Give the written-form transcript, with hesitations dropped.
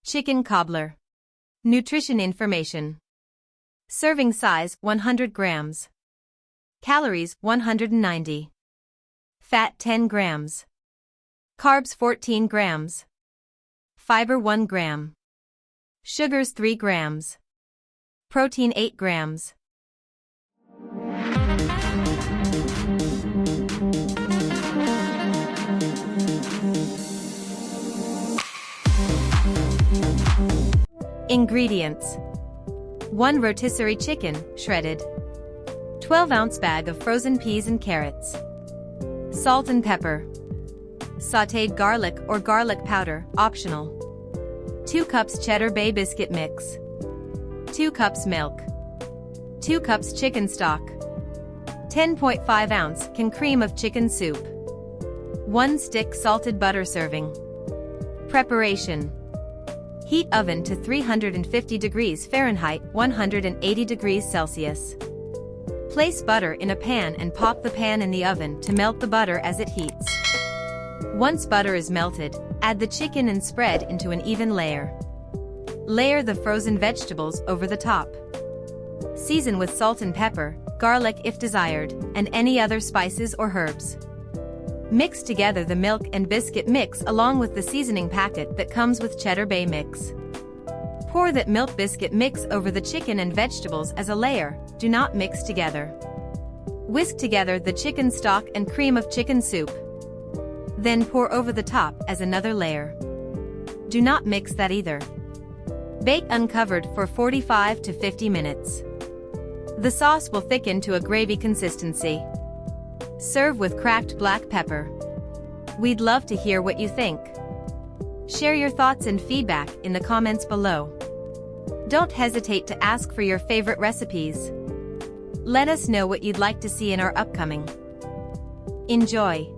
Chicken Cobbler. Nutrition information. Serving size 100 grams. Calories 190. Fat 10 grams. Carbs 14 grams. Fiber 1 gram. Sugars 3 grams. Protein 8 grams. Ingredients: 1 rotisserie chicken, shredded. 12-ounce bag of frozen peas and carrots. Salt and pepper. Sautéed garlic or garlic powder, optional. 2 cups Cheddar Bay Biscuit mix. 2 cups milk. 2 cups chicken stock. 10.5 ounce can cream of chicken soup. 1 stick salted butter serving. Preparation: heat oven to 350 degrees Fahrenheit, 180 degrees Celsius. Place butter in a pan and pop the pan in the oven to melt the butter as it heats. Once butter is melted, add the chicken and spread into an even layer. Layer the frozen vegetables over the top. Season with salt and pepper, garlic if desired, and any other spices or herbs. Mix together the milk and biscuit mix along with the seasoning packet that comes with Cheddar Bay mix. Pour that milk biscuit mix over the chicken and vegetables as a layer, do not mix together. Whisk together the chicken stock and cream of chicken soup. Then pour over the top as another layer. Do not mix that either. Bake uncovered for 45 to 50 minutes. The sauce will thicken to a gravy consistency. Serve with cracked black pepper. We'd love to hear what you think. Share your thoughts and feedback in the comments below. Don't hesitate to ask for your favorite recipes. Let us know what you'd like to see in our upcoming. Enjoy!